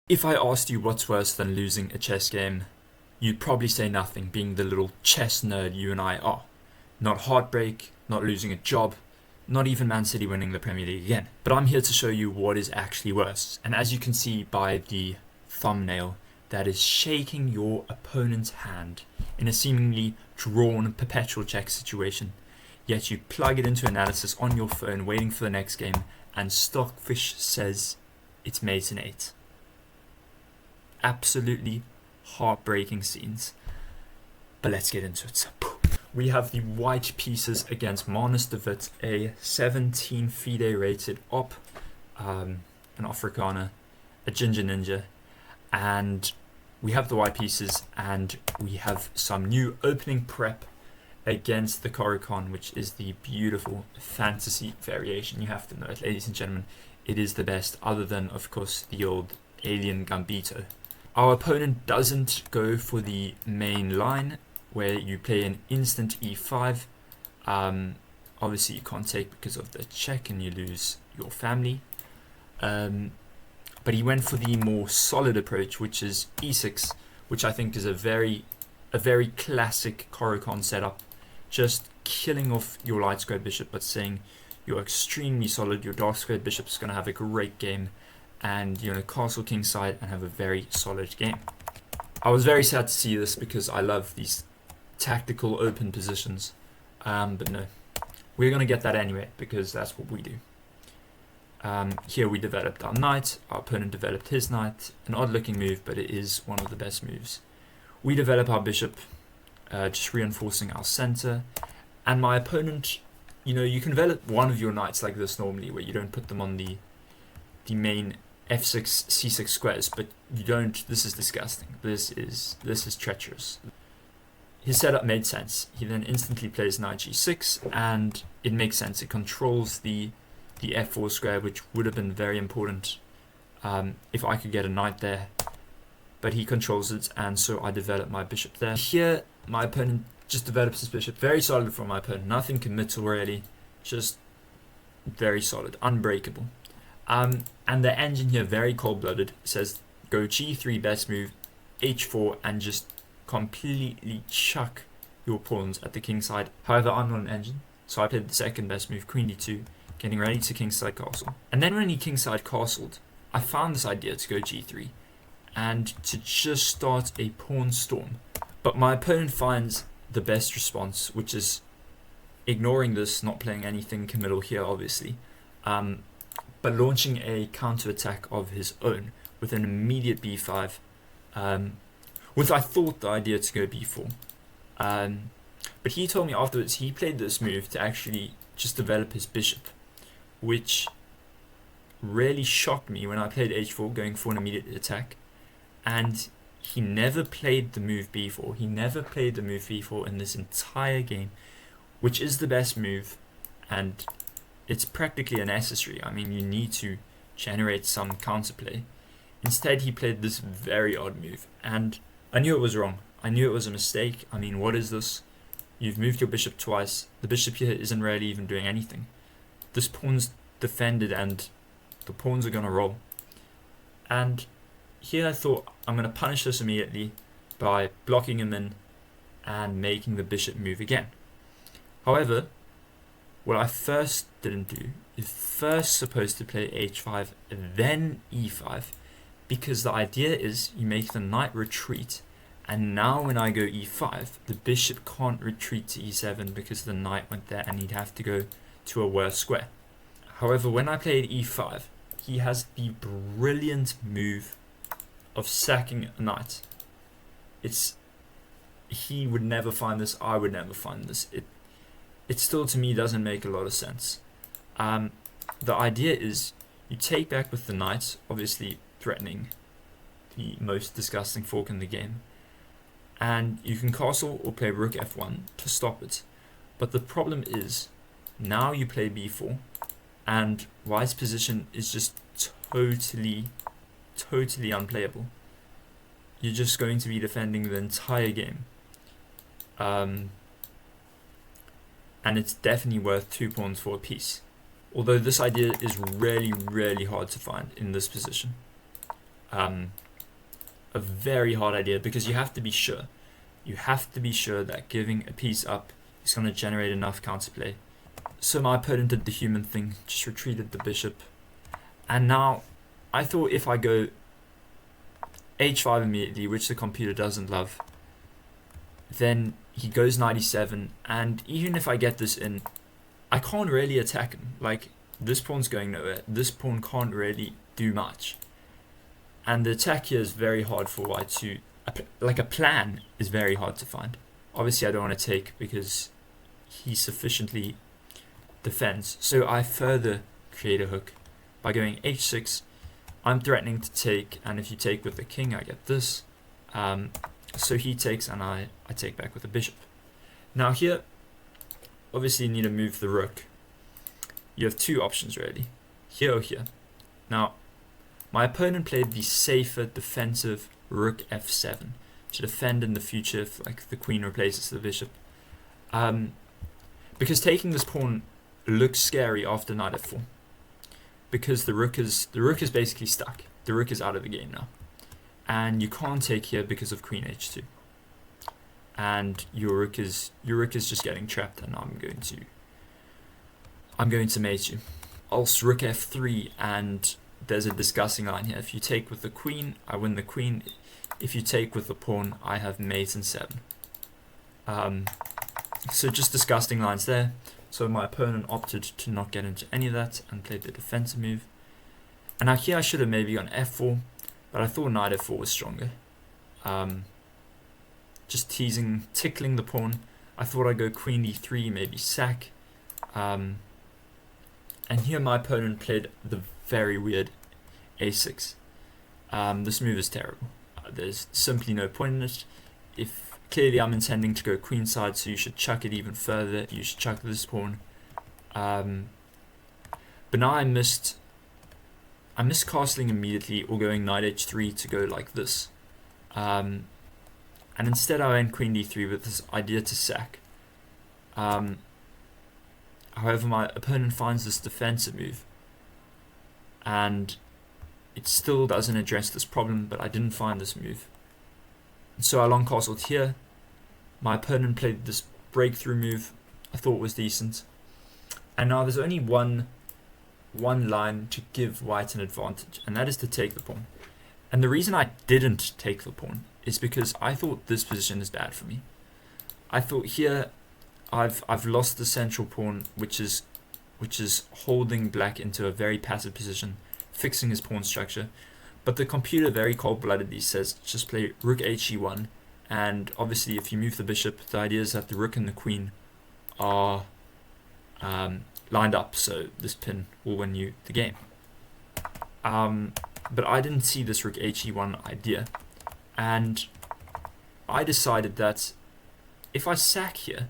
If I asked you what's worse than losing a chess game, you'd probably say nothing, being the little chess nerd you and I are. Not heartbreak, not losing a job, not even Man City winning the Premier League again. But I'm here to show you what is actually worse. And as you can see by the thumbnail, that is shaking your opponent's hand in a seemingly drawn perpetual check situation. Yet you plug it into analysis on your phone waiting for the next game, and Stockfish says it's mate in 8. Absolutely heartbreaking scenes. But let's get into it. We have the white pieces against Manus de Wit, a 17 FIDE rated op, an Afrikaner, a Ginger Ninja, and we have the white pieces, and we have some new opening prep against the Coricon, which is the beautiful fantasy variation. You have to know it, ladies and gentlemen. It is the best, other than, of course, the old alien Gambito. Our opponent doesn't go for the main line, where you play an instant e5. Obviously you can't take because of the check and you lose your family. But he went for the more solid approach, which is e6, which I think is a very classic Coricon setup. Just killing off your light square bishop, but saying you're extremely solid, your dark square bishop is going to have a great game, and you're going to castle kingside and have a very solid game. I was very sad to see this because I love these tactical open positions, but no, we're going to get that anyway because that's what we do. Here we developed our knight, our opponent developed his knight, an odd looking move, but it is one of the best moves. We develop our bishop, just reinforcing our center, and my opponent, you can develop one of your knights like this normally, where you don't put them on the main f6 c6 squares, but you don't. This is disgusting. This is treacherous. His setup made sense. He then instantly plays knight g6, and it makes sense. It controls the f4 square, which would have been very important if I could get a knight there, but he controls it, and so I develop my bishop there. Here my opponent just develops his bishop. Very solid from my opponent. Nothing committal really, just very solid, unbreakable. And the engine here, very cold-blooded, says go g3, best move, h4, and just completely chuck your pawns at the kingside. However, I'm not an engine, so I played the second best move, queen d2, getting ready to kingside castle. And then when he kingside castled, I found this idea to go g3 and to just start a pawn storm. But my opponent finds the best response, which is ignoring this, not playing anything committal here, obviously, but launching a counter-attack of his own with an immediate b5, with I thought the idea to go b4. But he told me afterwards he played this move to actually just develop his bishop, which really shocked me when I played h4 going for an immediate attack, and he never played the move b4. He never played the move b4 in this entire game, which is the best move, and it's practically a necessary. I mean, you need to generate some counterplay. Instead, he played this very odd move, and I knew it was wrong. I knew it was a mistake. I mean, what is this? You've moved your bishop twice. The bishop here isn't really even doing anything. This pawn's defended, and the pawns are going to roll. And here I thought, I'm going to punish this immediately by blocking him in and making the bishop move again. However, what I first didn't do is first supposed to play h5, then e5, because the idea is you make the knight retreat, and now when I go e5, the bishop can't retreat to e7 because the knight went there and he'd have to go to a worse square. However, when I played e5, he has the brilliant move of sacking a knight. He would never find this, I would never find this. It still to me doesn't make a lot of sense. The idea is you take back with the knight, obviously threatening the most disgusting fork in the game, and you can castle or play rook f1 to stop it. But the problem is, now you play b4, and white's position is just totally unplayable. You're just going to be defending the entire game. And it's definitely worth 2 pawns for a piece. Although this idea is really hard to find in this position. a very hard idea, because you have to be sure. You have to be sure that giving a piece up is going to generate enough counterplay. So my opponent did the human thing, just retreated the bishop. And now I thought if I go h5 immediately, which the computer doesn't love, then he goes 97, and even if I get this in, I can't really attack him. Like, this pawn's going nowhere. This pawn can't really do much. And the attack here is very hard for white to... Like, a plan is very hard to find. Obviously, I don't want to take because he sufficiently defends. So I further create a hook by going h6. I'm threatening to take, and if you take with the king, I get this. So he takes, and I take back with the bishop. Now here, obviously you need to move the rook. You have two options really, here or here. Now, my opponent played the safer defensive rook f7 to defend in the future if like the queen replaces the bishop. Because taking this pawn looks scary after knight f4. Because the rook is basically stuck. The rook is out of the game now. And you can't take here because of queen h2. And your rook is just getting trapped, and I'm going to mate you. Also rook f3, and there's a disgusting line here. If you take with the queen, I win the queen. If you take with the pawn, I have mate and 7. So just disgusting lines there. So my opponent opted to not get into any of that and played the defensive move. And now here I should have maybe gone f4, but I thought knight f4 was stronger. Just tickling the pawn. I thought I'd go queen d3, maybe sack. And here my opponent played the very weird a6. This move is terrible. There's simply no point in it. Clearly I'm intending to go queenside, so you should chuck it even further. You should chuck this pawn. But now I missed castling immediately, or going knight h3 to go like this. And instead I went queen d3 with this idea to sack. However, my opponent finds this defensive move, and it still doesn't address this problem, but I didn't find this move. So I long castled here. My opponent played this breakthrough move I thought was decent. And now there's only one line to give white an advantage, and that is to take the pawn. And the reason I didn't take the pawn is because I thought this position is bad for me. I thought here I've lost the central pawn, which is holding black into a very passive position, fixing his pawn structure. But the computer very cold-bloodedly says just play rook he1, and obviously if you move the bishop, the idea is that the rook and the queen are lined up, so this pin will win you the game. But I didn't see this rook he1 idea, and I decided that if I sack here,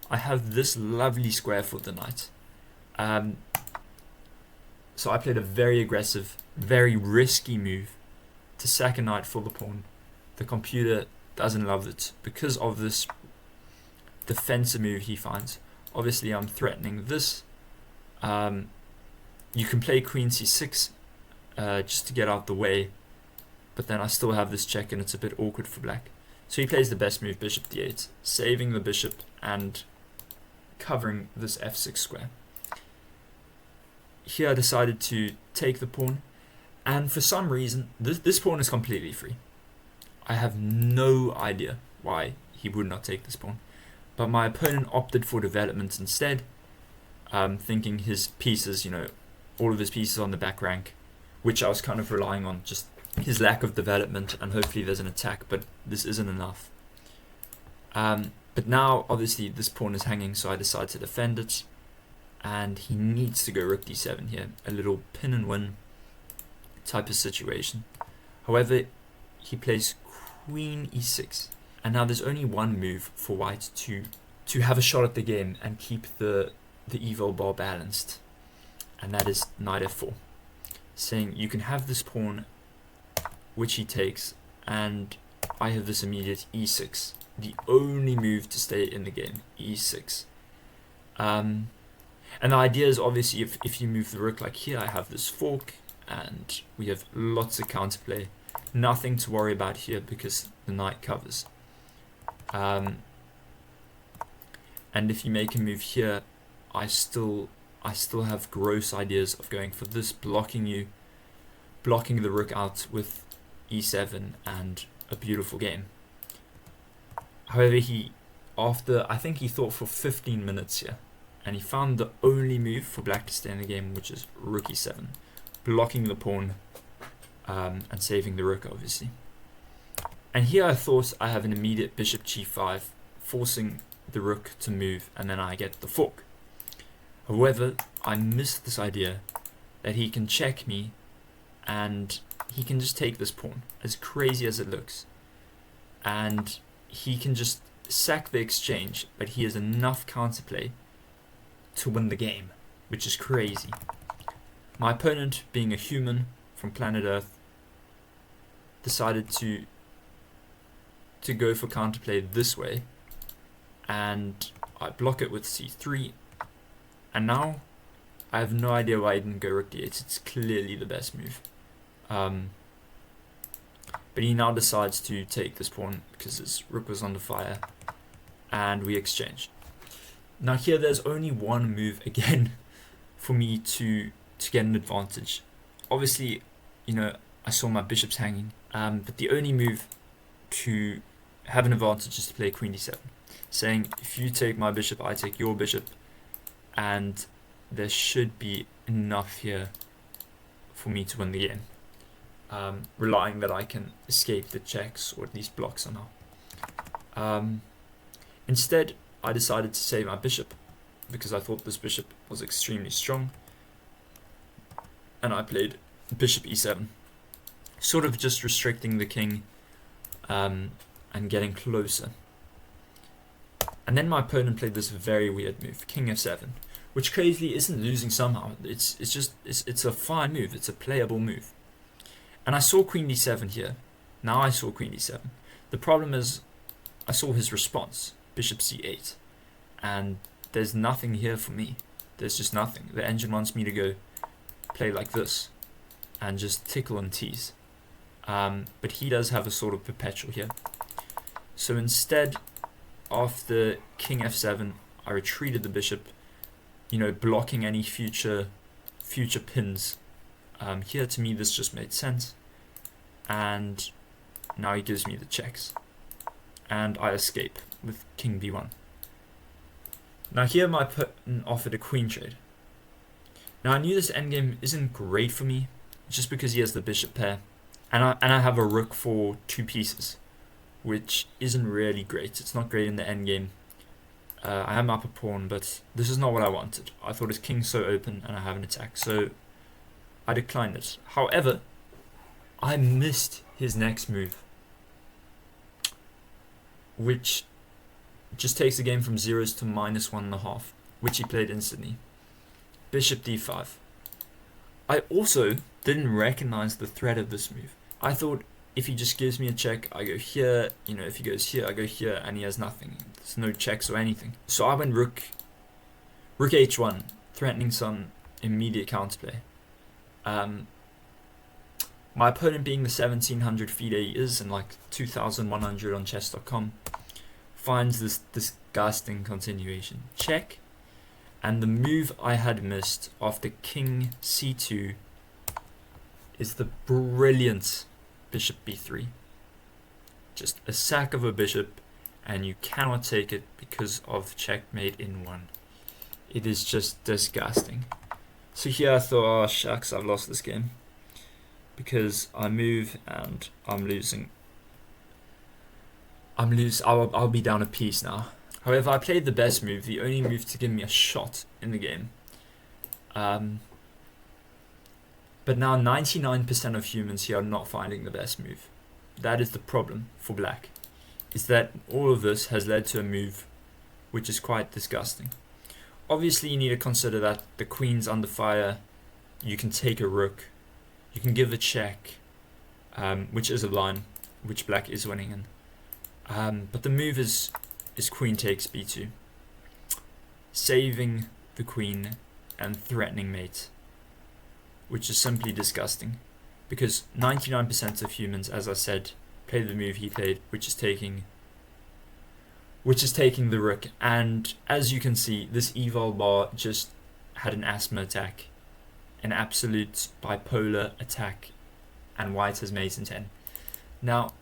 I have this lovely square for the knight. So I played a very aggressive, very risky move to sack a knight for the pawn. The computer doesn't love it because of this defensive move he finds. Obviously I'm threatening this. You can play queen c6 just to get out the way, but then I still have this check and it's a bit awkward for black. So he plays the best move, bishop d8, saving the bishop and covering this f6 square. Here I decided to take the pawn, and for some reason this pawn is completely free. I have no idea why he would not take this pawn, but my opponent opted for development instead, thinking his pieces, all of his pieces on the back rank, which I was kind of relying on, just his lack of development, and hopefully there's an attack, but this isn't enough. But now obviously this pawn is hanging, so I decide to defend it. And he needs to go rook d7 here, a little pin and win type of situation. However, he plays queen e6, and now there's only one move for white to have a shot at the game and keep the evil bar balanced, and that is knight f4, saying you can have this pawn, which he takes, and I have this immediate e6, the only move to stay in the game, e6. And the idea is obviously if you move the rook like here, I have this fork, and we have lots of counterplay. Nothing to worry about here because the knight covers. And if you make a move here, I still have gross ideas of going for this, blocking the rook out with e7 and a beautiful game. However, I think he thought for 15 minutes here, and he found the only move for black to stay in the game, which is rook e7, blocking the pawn and saving the rook, obviously. And here I thought I have an immediate bishop g5, forcing the rook to move, and then I get the fork. However, I missed this idea that he can check me and he can just take this pawn, as crazy as it looks, and he can just sack the exchange, but he has enough counterplay to win the game, which is crazy. My opponent, being a human from planet Earth, decided to go for counterplay this way, and I block it with c3, and now I have no idea why I didn't go rook d8. It's clearly the best move. But he now decides to take this pawn because his rook was under fire, and we exchange. Now here there's only one move again for me to get an advantage. Obviously, you know, I saw my bishops hanging, but the only move to have an advantage is to play queen d7, saying if you take my bishop, I take your bishop, and there should be enough here for me to win the game, relying that I can escape the checks or at least block somehow. Instead, I decided to save my bishop because I thought this bishop was extremely strong, and I played bishop e7, sort of just restricting the king and getting closer. And then my opponent played this very weird move, king f7, which crazily isn't losing somehow. It's a fine move. It's a playable move. And I saw queen d7 here. Now I saw queen d7. The problem is I saw his response, bishop c8, and there's nothing here for me. There's just nothing. The engine wants me to go play like this and just tickle and tease. But he does have a sort of perpetual here. So instead, after king f7, I retreated the bishop, you know, blocking any future pins. Here to me this just made sense, and now he gives me the checks, and I escape with king b1. Now here my opponent offered a queen trade. Now I knew this endgame isn't great for me, just because he has the bishop pair, and I have a rook for 2 pieces, which isn't really great. It's not great in the endgame. I am up a pawn, but this is not what I wanted. I thought his king's so open and I have an attack, so I declined it. However, I missed his next move, which just takes the game from zeros to -1.5, which he played instantly. Bishop d5. I also didn't recognize the threat of this move. I thought if he just gives me a check, I go here, you know, if he goes here, I go here, and he has nothing. There's no checks or anything. So I went rook h1, threatening some immediate counterplay. My opponent, being the 1700 FIDE he is, and like 2100 on chess.com, finds this disgusting continuation. Check, and the move I had missed after king c2 is the brilliant bishop b3. Just a sack of a bishop, and you cannot take it because of checkmate in 1. It is just disgusting. So here I thought, oh shucks, I've lost this game, because I move and I'm losing. I'll be down a piece now. However, I played the best move, the only move to give me a shot in the game. But now 99% of humans here are not finding the best move. That is the problem for black, is that all of this has led to a move which is quite disgusting. Obviously you need to consider that the queen's under fire, you can take a rook, you can give a check, which is a line which black is winning in. But the move is queen takes b2, saving the queen and threatening mate, which is simply disgusting, because 99% of humans, as I said, play the move he played, which is taking the rook. And as you can see, this eval bar just had an asthma attack, an absolute bipolar attack, and white has mate in 10. Now,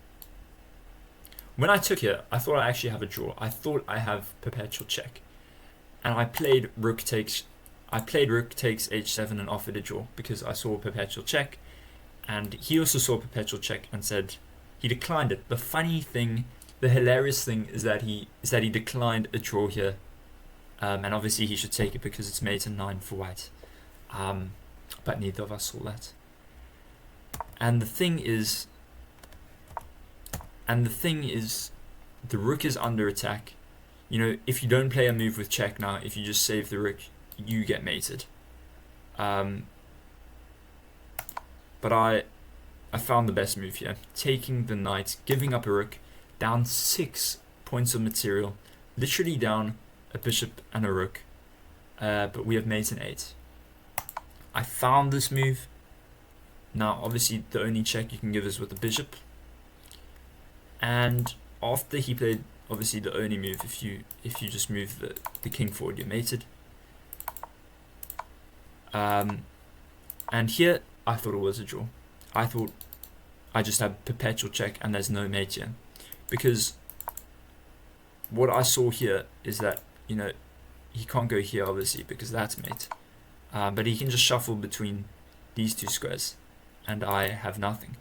when I took it, I thought I actually have a draw. I thought I have perpetual check, and I played rook takes h7 and offered a draw because I saw perpetual check, and he also saw perpetual check and said he declined it. The funny thing, the hilarious thing is that he declined a draw here, and obviously he should take it because it's mate in 9 for white, but neither of us saw that. And the thing is, the rook is under attack. You know, if you don't play a move with check now, if you just save the rook, you get mated. But I found the best move here, taking the knight, giving up a rook, down 6 points of material, literally down a bishop and a rook, but we have mate in 8. I found this move. Now obviously the only check you can give is with the bishop, and after he played obviously the only move, if you just move the king forward, you're mated. And here I thought it was a draw. I thought I just have perpetual check and there's no mate here, because what I saw here is that, you know, he can't go here obviously because that's mate, but he can just shuffle between these two squares and I have nothing,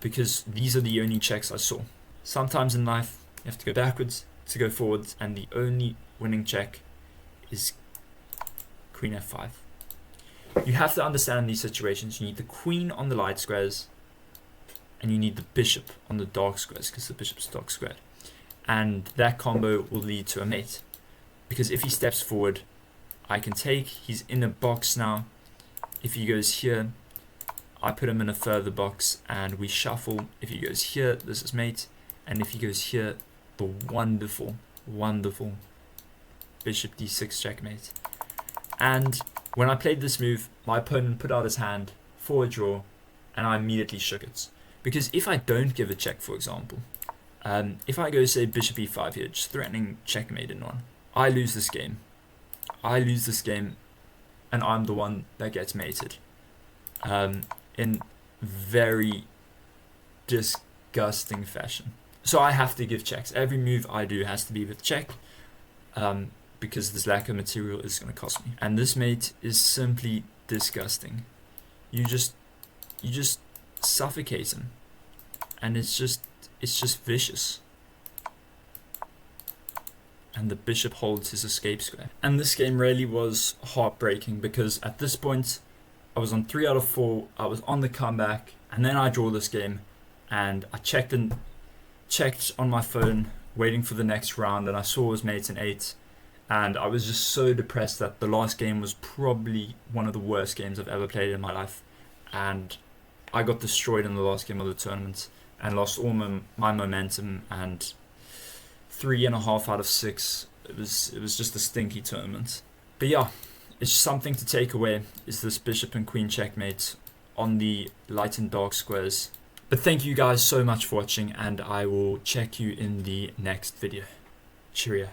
because these are the only checks I saw. Sometimes in life you have to go backwards to go forwards, and the only winning check is queen f5. You have to understand in these situations you need the queen on the light squares and you need the bishop on the dark squares, because the bishop's dark squared, and that combo will lead to a mate, because if he steps forward I can take, he's in a box now. If he goes here, I put him in a further box and we shuffle. If he goes here, this is mate, and if he goes here, the wonderful bishop d6 checkmate. And when I played this move, my opponent put out his hand for a draw and I immediately shook it, because if I don't give a check, for example, if I go say bishop e5 here, just threatening checkmate in 1, I lose this game, and I'm the one that gets mated, in very disgusting fashion. So I have to give checks. Every move I do has to be with check, because this lack of material is going to cost me. And this mate is simply disgusting. You just suffocate him, and it's just vicious. And the bishop holds his escape square. And this game really was heartbreaking, because at this point I was on 3 out of 4, I was on the comeback, and then I draw this game, and I checked on my phone waiting for the next round, and I saw it was mate in 8, and I was just so depressed that the last game was probably one of the worst games I've ever played in my life, and I got destroyed in the last game of the tournament and lost all my momentum, and 3.5 out of 6. It was just a stinky tournament. But yeah, it's something to take away, is this bishop and queen checkmate on the light and dark squares. But thank you guys so much for watching, and I will check you in the next video. Cheerio.